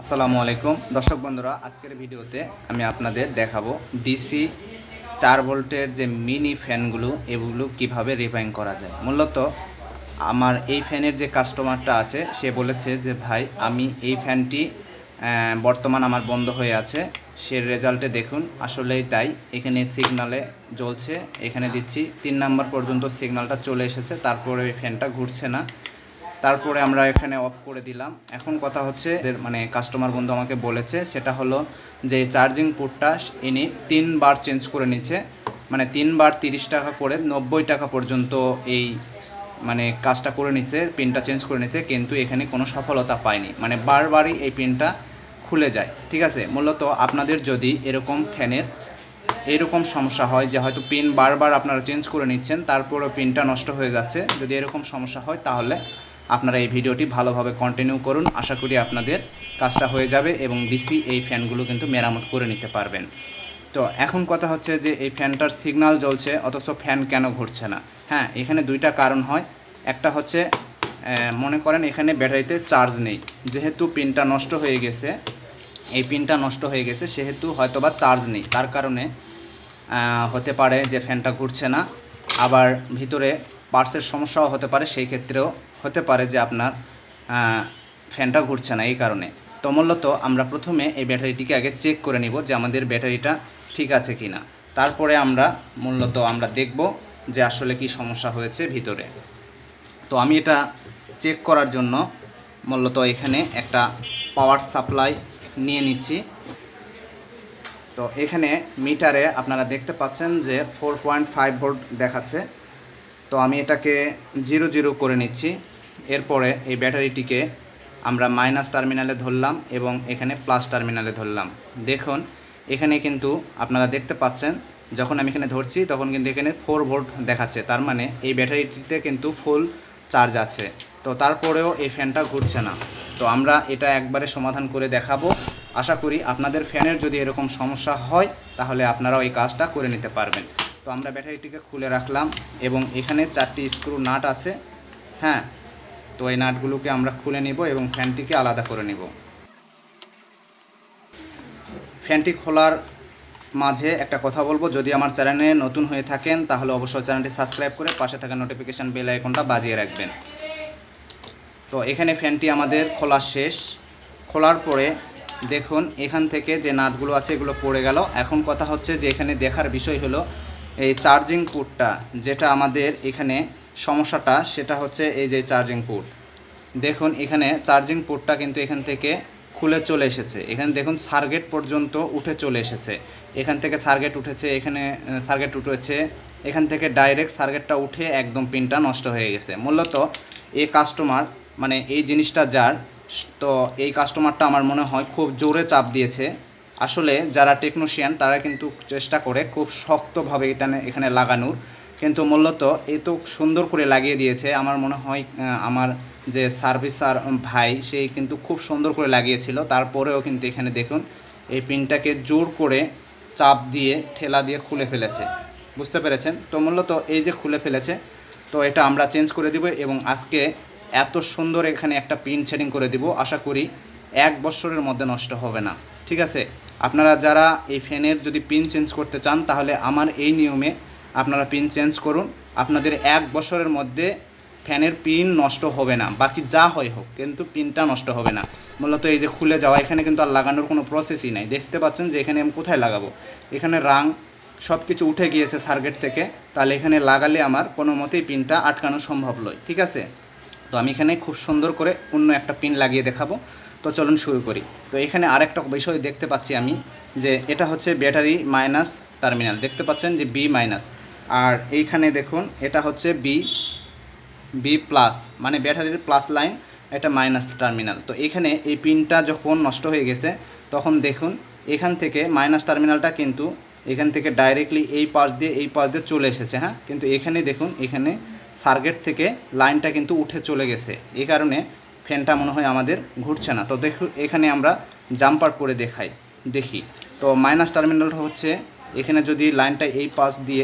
আসসালামু আলাইকুম দর্শক বন্ধুরা, আজকের ভিডিওতে আমি আপনাদের দেখাবো ডিসি 4 ভোল্টের যে মিনি ফ্যানগুলো এগুলো কিভাবে রিপেয়ারিং করা যায়। মূলত আমার এই ফ্যানের যে কাস্টমারটা আছে সে বলেছে যে ভাই আমি এই ফ্যানটি বর্তমান আমার বন্ধ হয়ে আছে, সে রেজাল্টে দেখুন আসলেই তাই। এখানে সিগনালে জ্বলছে, এখানে দিচ্ছি 3 নাম্বার পর্যন্ত সিগন্যালটা চলে এসেছে, তারপরে এই ফ্যানটা ঘুরছে না। তারপরে আমরা এখানে অফ করে দিলাম। এখন কথা হচ্ছে মানে কাস্টমার বন্ধু আমাকে বলেছে সেটা হলো যে চার্জিং পোর্টটা ইনি 3 বার চেঞ্জ করে নিচ্ছে, মানে 3 বার 30 টাকা করে 90 টাকা পর্যন্ত এই মানে কাজটা করে নিছে, পিনটা চেঞ্জ করে নিছে, কিন্তু এখানে কোনো সফলতা পায়নি, মানে বারবারই এই পিনটা খুলে যায়। ঠিক আছে, মূলত আপনাদের যদি এরকম ফ্যানের এরকম সমস্যা হয় যে হয়তো পিন বারবার আপনারা চেঞ্জ করে নিচ্ছেন তারপরেও পিনটা নষ্ট হয়ে যাচ্ছে, যদি এরকম সমস্যা হয় তাহলে আপনারা এই ভিডিওটি ভালোভাবে কন্টিনিউ করুন। আশা করি আপনাদের কাজটা হয়ে যাবে এবং ডিসি এই ফ্যানগুলো কিন্তু মেরামত করে নিতে পারবেন। তো এখন কথা হচ্ছে যে এই ফ্যানটার সিগন্যাল জ্বলছে অথচ ফ্যান কেন ঘুরছে না। হ্যাঁ, এখানে দুইটা কারণ হয়। একটা হচ্ছে মনে করেন এখানে ব্যাটারিতে চার্জ নেই, যেহেতু পিনটা নষ্ট হয়ে গেছে, এই পিনটা নষ্ট হয়ে গেছে সেহেতু হয়তোবা চার্জ নেই, তার কারণে হতে পারে যে ফ্যানটা ঘুরছে না। আবার ভিতরে পার্টসের সমস্যাও হতে পারে, সেই ক্ষেত্রেও হতে পারে যে আপনার ফ্যানটা ঘুরছে না এই কারণে। তো মূলত আমরা প্রথমে এই ব্যাটারিটিকে আগে চেক করে নিব যে আমাদের ব্যাটারিটা ঠিক আছে কি না, তারপরে আমরা দেখব যে আসলে কি সমস্যা হয়েছে ভিতরে। তো আমি এটা চেক করার জন্য মূলত এখানে একটা পাওয়ার সাপ্লাই নিয়ে নিচ্ছি। তো এখানে মিটারে আপনারা দেখতে পাচ্ছেন যে 4.5 ভোল্ট দেখাচ্ছে। তো আমি এটাকে 0 করে নিচ্ছি। এরপরে এই ব্যাটারিটিকে আমরা মাইনাস টার্মিনালে ধরলাম এবং এখানে প্লাস টার্মিনালে ধরলাম। দেখুন এখানে কিন্তু আপনারা দেখতে পাচ্ছেন যখন আমি এখানে ধরছি তখন কিন্তু এখানে 4 ভোল্ট দেখাচ্ছে, তার মানে এই ব্যাটারিটিতে কিন্তু ফুল চার্জ আছে। তো তারপরেও এই ফ্যানটা ঘুরছে না। তো আমরা এটা একবারে সমাধান করে দেখাবো। আশা করি আপনাদের ফ্যানের যদি এরকম সমস্যা হয় তাহলে আপনারাও এই কাজটা করে নিতে পারবেন। তো আমরা ব্যাটারিটিকে খুলে রাখলাম এবং এখানে 4টি স্ক্রু নাট আছে। হ্যাঁ, তো এই নাটগুলোকে আমরা খুলে নিব এবং ফ্যানটিকে আলাদা করে নিব। ফ্যানটি খোলার মাঝে একটা কথা বলবো, যদি আমার চ্যানেলে নতুন হয়ে থাকেন তাহলে অবশ্যই চ্যানেলটি সাবস্ক্রাইব করে পাশে থাকা নোটিফিকেশান বেল আইকনটা বাজিয়ে রাখবেন। তো এখানে ফ্যানটি আমাদের খোলা শেষ। খোলার পরে দেখুন এখান থেকে যে নাটগুলো আছে এগুলো পড়ে গেল। এখন কথা হচ্ছে যে এখানে দেখার বিষয় হলো এই চার্জিং পোর্টটা, যেটা আমাদের এখানে সমস্যাটা সেটা হচ্ছে এই যে চার্জিং পোর্ট। দেখুন এখানে চার্জিং পোর্টটা কিন্তু এখান থেকে খুলে চলে এসেছে, এখানে দেখুন সার্কিট পর্যন্ত উঠে চলে এসেছে। এখান থেকে সার্কিট উঠেছে, এখানে সার্কিট উঠেছে, এখান থেকে ডাইরেক্ট সার্কিটটা উঠে একদম পিনটা নষ্ট হয়ে গেছে। মূলত এই কাস্টমার মানে এই জিনিসটা যার, তো এই কাস্টমারটা আমার মনে হয় খুব জোরে চাপ দিয়েছে। আসলে যারা টেকনিশিয়ান তারা কিন্তু চেষ্টা করে খুব শক্তভাবে এটা এখানে লাগানোর, কিন্তু মূলত এই তো সুন্দর করে লাগিয়ে দিয়েছে। আমার মনে হয় আমার যে সার্ভিসার ভাই সেই কিন্তু খুব সুন্দর করে লাগিয়েছিল, তারপরেও কিন্তু এখানে দেখুন এই পিনটাকে জোর করে চাপ দিয়ে ঠেলা দিয়ে খুলে ফেলেছে, বুঝতে পেরেছেন? তো মূলত এই যে খুলে ফেলেছে, তো এটা আমরা চেঞ্জ করে দিব এবং আজকে এত সুন্দর এখানে একটা পিন সেটিং করে দিব। আশা করি 1 বছরের মধ্যে নষ্ট হবে না। ঠিক আছে, আপনারা যারা এই ফ্যানের যদি পিন চেঞ্জ করতে চান তাহলে আমার এই নিয়মে আপনারা পিন চেঞ্জ করুন, আপনাদের 1 বছরের মধ্যে ফ্যানের পিন নষ্ট হবে না। বাকি যা হয় হোক, কিন্তু পিনটা নষ্ট হবে না। মূলত এই যে খুলে যাওয়া, এখানে কিন্তু আর লাগানোর কোনো প্রসেসই নাই। দেখতে পাচ্ছেন যে এখানে আমি কোথায় লাগাবো, এখানে রাং সব কিছু উঠে গিয়েছে সার্কিট থেকে, তাহলে এখানে লাগালে আমার কোনো মতেই পিনটা আটকানো সম্ভব নয়। ঠিক আছে, তো আমি এখানে খুব সুন্দর করে অন্য একটা পিন লাগিয়ে দেখাবো। তো চলুন শুরু করি। তো এখানে আরেকটা বিষয় দেখতে পাচ্ছি আমি, যে এটা হচ্ছে ব্যাটারি মাইনাস টার্মিনাল, দেখতে পাচ্ছেন যে বি মাইনাস, আর এইখানে দেখুন এটা হচ্ছে বি প্লাস, মানে ব্যাটারির প্লাস লাইন, এটা মাইনাস টার্মিনাল। তো এখানে এই পিনটা যখন নষ্ট হয়ে গেছে তখন দেখুন এখান থেকে মাইনাস টার্মিনালটা কিন্তু এখান থেকে ডাইরেক্টলি এই পাশ দিয়ে চলে এসেছে। হ্যাঁ, কিন্তু এখানে দেখুন এখানে সার্কিট থেকে লাইনটা কিন্তু উঠে চলে গেছে, এই কারণে ফ্যানটা মনে হয় আমাদের ঘুরছে না। তো দেখুন এখানে আমরা জাম্পার করে দেখি। তো মাইনাস টার্মিনালটা হচ্ছে এখানে যদি লাইনটা এই পাশ দিয়ে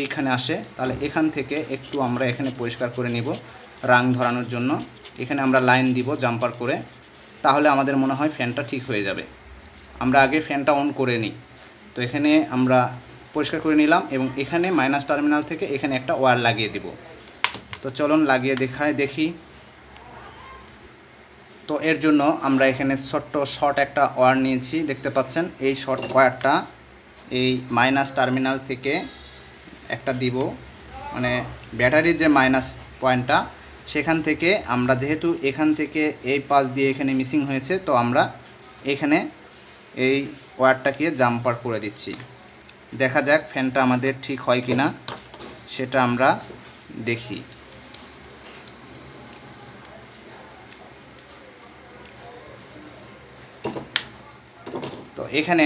এইখানে আসে, তাহলে এখান থেকে একটু আমরা এখানে পরিষ্কার করে নিব রাং ধরানোর জন্য। এখানে আমরা লাইন দিব জাম্পার করে। তাহলে আমাদের মনে হয় ফ্যানটা ঠিক হয়ে যাবে। আমরা আগে ফ্যানটা অন করে নিই। তো এখানে আমরা পরিষ্কার করে নিলাম এবং এখানে মাইনাস টার্মিনাল থেকে এখানে একটা ওয়্যার লাগিয়ে দিব। তো চলুন লাগিয়ে দেখি। তো এর জন্য আমরা এখানে ছোট্ট শর্ট একটা ওয়্যার নিয়েছি, দেখতে পাচ্ছেন। এই শর্ট ওয়্যারটা এই মাইনাস টার্মিনাল থেকে একটা দিব, মানে ব্যাটারির যে মাইনাস পয়েন্টটা সেখান থেকে আমরা, যেহেতু এখান থেকে এই পাশ দিয়ে এখানে মিসিং হয়েছে, তো আমরা এখানে এই ওয়্যারটাকে জাম্পার করে দিচ্ছি। দেখা যাক ফ্যানটা আমাদের ঠিক হয় কি না, সেটা আমরা দেখি। তো এখানে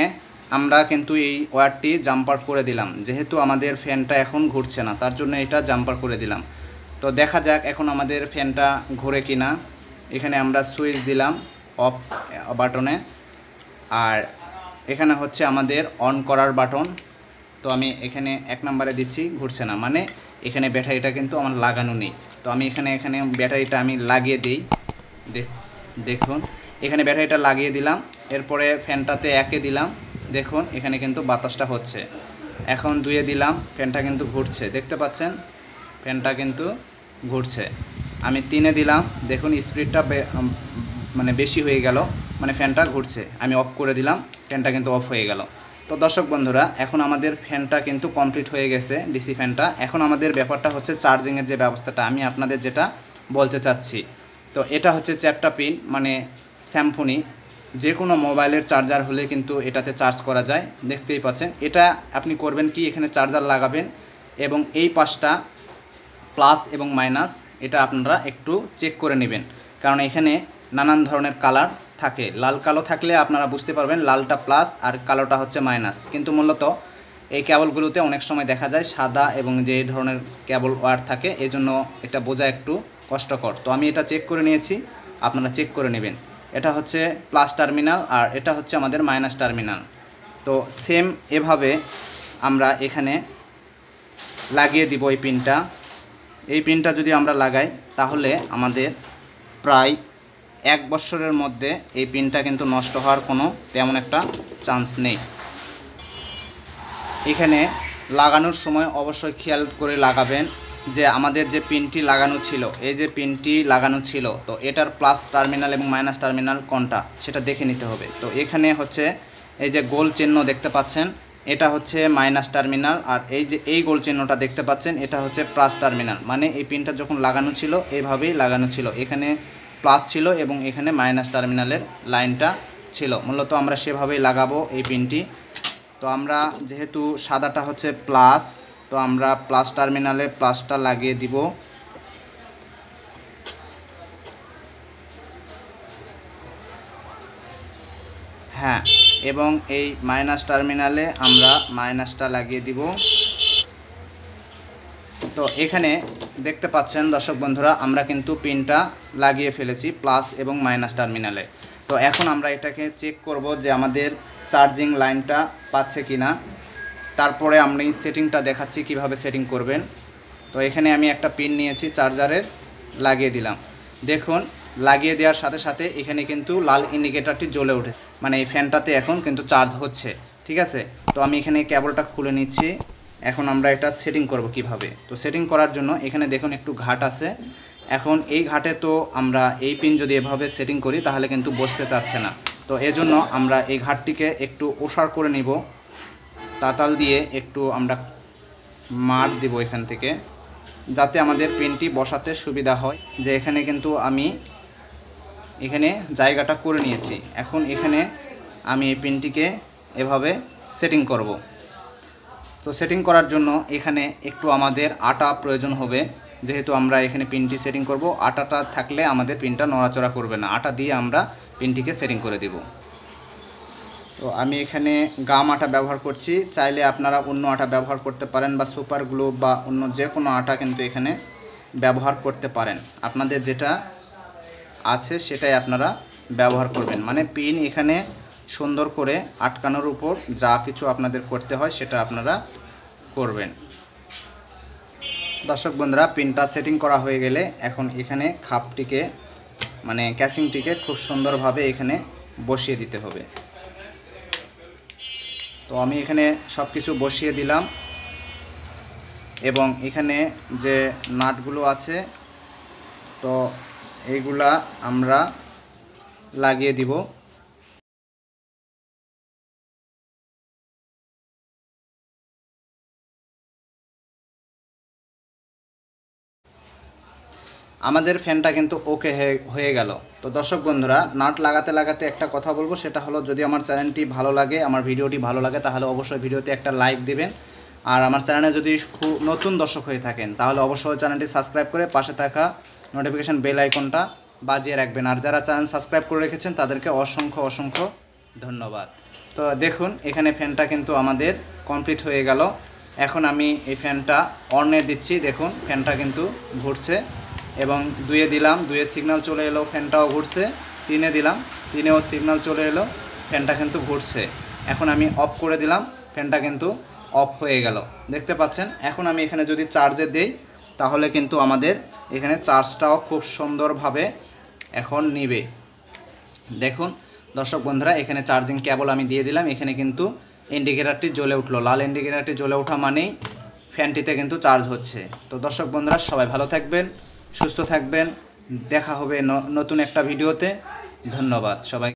আমরা কিন্তু এই ওয়্যারটি জাম্পার করে দিলাম, যেহেতু আমাদের ফ্যানটা এখন ঘুরছে না তার জন্য এটা জাম্পার করে দিলাম। তো দেখা যাক এখন আমাদের ফ্যানটা ঘুরে কি না। এখানে আমরা সুইচ দিলাম অফ বাটনে, আর এখানে হচ্ছে আমাদের অন করার বাটন। তো আমি এখানে 1 নম্বরে দিচ্ছি, ঘুরছে না, মানে এখানে ব্যাটারিটা কিন্তু আমার লাগানো নেই। তো আমি এখানে ব্যাটারিটা আমি লাগিয়ে দিই। দেখুন এখানে ব্যাটারিটা লাগিয়ে দিলাম, এরপরে ফ্যানটাতে 1-এ দিলাম, দেখুন এখানে কিন্তু বাতাসটা হচ্ছে। এখন 2-এ দিলাম, ফ্যানটা কিন্তু ঘুরছে, দেখতে পাচ্ছেন ফ্যানটা কিন্তু ঘুরছে। আমি 3-এ দিলাম, দেখুন স্পিডটা মানে বেশি হয়ে গেল, মানে ফ্যানটা ঘুরছে। আমি অফ করে দিলাম, ফ্যানটা কিন্তু অফ হয়ে গেল। তো দর্শক বন্ধুরা, এখন আমাদের ফ্যানটা কিন্তু কমপ্লিট হয়ে গেছে, ডিসি ফ্যানটা। এখন আমাদের ব্যাপারটা হচ্ছে চার্জিংয়ের যে ব্যবস্থাটা, আমি আপনাদের যেটা বলতে চাচ্ছি। তো এটা হচ্ছে চ্যাপ্টা পিন, মানে স্যামফোনি। যে কোনো মোবাইলের চার্জার হলে কিন্তু এটাতে চার্জ করা যায়, দেখতেই পাচ্ছেন। এটা আপনি করবেন কি, এখানে চার্জার লাগাবেন এবং এই পাশটা প্লাস এবং মাইনাস এটা আপনারা একটু চেক করে নেবেন, কারণ এখানে নানান ধরনের কালার থাকে। লাল কালো থাকলে আপনারা বুঝতে পারবেন লালটা প্লাস আর কালোটা হচ্ছে মাইনাস, কিন্তু মূলত এই কেবলগুলোতে অনেক সময় দেখা যায় সাদা এবং যে ধরনের কেবল ওয়্যার থাকে, এজন্য এটা বোঝা একটু কষ্টকর। তো আমি এটা চেক করে নিয়েছি, আপনারা চেক করে নেবেন। এটা হচ্ছে প্লাস টার্মিনাল আর এটা হচ্ছে আমাদের মাইনাস টার্মিনাল। তো সেম এভাবে আমরা এখানে লাগিয়ে দিব এই পিনটা। এই পিনটা যদি আমরা লাগাই তাহলে আমাদের প্রায় 1 বছরের মধ্যে এই পিনটা কিন্তু নষ্ট হওয়ার কোনো তেমন একটা চান্স নেই। এখানে লাগানোর সময় অবশ্যই খেয়াল করে লাগাবেন যে আমাদের যে পিনটি লাগানো ছিল, এই যে পিনটি লাগানো ছিল, তো এটার প্লাস টার্মিনাল এবং মাইনাস টার্মিনাল কোনটা সেটা দেখে নিতে হবে। তো এখানে হচ্ছে এই যে গোল চিহ্ন দেখতে পাচ্ছেন, এটা হচ্ছে মাইনাস টার্মিনাল, আর এই যে এই গোল চিহ্নটা দেখতে পাচ্ছেন এটা হচ্ছে প্লাস টার্মিনাল। মানে এই পিনটা যখন লাগানো ছিল এইভাবেই লাগানো ছিল, এখানে প্লাস ছিল এবং এখানে মাইনাস টার্মিনালের লাইনটা ছিল। মূলত আমরা সেভাবেই লাগাবো এই পিনটি। তো আমরা যেহেতু সাদাটা হচ্ছে প্লাস, তো আমরা প্লাস টার্মিনালে প্লাসটা লাগিয়ে দিব। হ্যাঁ, এবং এই মাইনাস টার্মিনালে আমরা মাইনাসটা লাগিয়ে দিব। তো এখানে দেখতে পাচ্ছেন দর্শক বন্ধুরা, আমরা কিন্তু পিনটা লাগিয়ে ফেলেছি প্লাস এবং মাইনাস টার্মিনালে। তো এখন আমরা এটাকে চেক করব যে আমাদের চার্জিং লাইনটা পাচ্ছে কিনা। তারপরে আমরা এই সেটিংটা দেখাচ্ছি কিভাবে সেটিং করবেন। তো এখানে আমি একটা পিন নিয়েছি চার্জারের, লাগিয়ে দিলাম। দেখুন লাগিয়ে দেওয়ার সাথে সাথে এখানে কিন্তু লাল ইন্ডিকেটরটি জ্বলে ওঠে, মানে এই ফ্যানটাতে এখন কিন্তু চার্জ হচ্ছে। ঠিক আছে, তো আমি এখানে কেবলটা খুলে নিচ্ছি। এখন আমরা এটা সেটিং করব কিভাবে। তো সেটিং করার জন্য এখানে দেখুন একটু ঘাট আছে। এখন এই ঘাটে তো আমরা এই পিন যদি এভাবে সেটিং করি তাহলে কিন্তু বসতে চাচ্ছে না। তো এজন্য আমরা এই ঘাটটিকে একটু ওষার করে নিব, তাতাল দিয়ে একটু আমরা মার দিব এখান থেকে, যাতে আমাদের পিনটি বসাতে সুবিধা হয়। যে এখানে কিন্তু আমি এখানে জায়গাটা করে নিয়েছি। এখন এখানে আমি এই পিনটিকে এভাবে সেটিং করব। তো সেটিং করার জন্য এখানে একটু আমাদের আটা প্রয়োজন হবে, যেহেতু আমরা এখানে পিনটি সেটিং করব। আটাটা থাকলে আমাদের পিনটা নড়াচড়া করবে না, আটা দিয়ে আমরা পিনটিকে সেটিং করে দেব। তো আমি এখানে গাম আটা ব্যবহার করছি, চাইলে আপনারা অন্য আটা ব্যবহার করতে পারেন বা সুপার গ্লু বা অন্য যে কোনো আটা কিন্তু এখানে ব্যবহার করতে পারেন। আপনাদের যেটা আছে সেটাই আপনারা ব্যবহার করবেন, মানে পিন এখানে সুন্দর করে আটকানোর উপর যা কিছু আপনাদের করতে হয় সেটা আপনারা করবেন। দর্শক বন্ধুরা, পিনটা সেটিং করা হয়ে গেলে এখন এখানে খাপটিকে মানে ক্যাসিংটিকে খুব সুন্দরভাবে এখানে বসিয়ে দিতে হবে। তো আমি এখানে সব কিছু বসিয়ে দিলাম এবং এখানে যে নাটগুলো আছে তো এইগুলা আমরা লাগিয়ে দিব। আমাদের ফ্যানটা কিন্তু ওকে হয়ে গেল। তো দর্শক বন্ধুরা, নাট লাগাতে লাগাতে একটা কথা বলবো, সেটা হলো যদি আমার চ্যানেলটি ভালো লাগে, আমার ভিডিওটি ভালো লাগে, তাহলে অবশ্যই ভিডিওতে একটা লাইক দিবেন। আর আমার চ্যানেলে যদি নতুন দর্শক হয়ে থাকেন তাহলে অবশ্যই চ্যানেলটি সাবস্ক্রাইব করে পাশে থাকা নোটিফিকেশান বেল আইকনটা বাজিয়ে রাখবেন। আর যারা চ্যানেল সাবস্ক্রাইব করে রেখেছেন তাদেরকে অসংখ্য অসংখ্য ধন্যবাদ। তো দেখুন এখানে ফ্যানটা কিন্তু আমাদের কমপ্লিট হয়ে গেল। এখন আমি এই ফ্যানটা অনে দিচ্ছি। দেখুন ফ্যানটা কিন্তু ঘুরছে এবং 2-এ দিলাম, 2-এর সিগন্যাল চলে এলো, ফ্যানটাও ঘুরছে। 3-এ দিলাম, 3-এও সিগন্যাল চলে এলো, ফ্যানটা কিন্তু ঘুরছে। এখন আমি অফ করে দিলাম, ফ্যানটা কিন্তু অফ হয়ে গেল, দেখতে পাচ্ছেন। এখন আমি এখানে যদি চার্জে দেই তাহলে কিন্তু আমাদের এখানে চার্জটাও খুব সুন্দরভাবে এখন নিবে। দেখুন দর্শক বন্ধুরা, এখানে চার্জিং কেবল আমি দিয়ে দিলাম, এখানে কিন্তু ইন্ডিকেটারটি জ্বলে উঠলো। লাল ইন্ডিকেটারটি জ্বলে ওঠা মানেই ফ্যানটিতে কিন্তু চার্জ হচ্ছে। তো দর্শক বন্ধুরা, সবাই ভালো থাকবেন, সুস্থ থাকবেন, দেখা হবে নতুন একটা ভিডিওতে। ধন্যবাদ সবাই।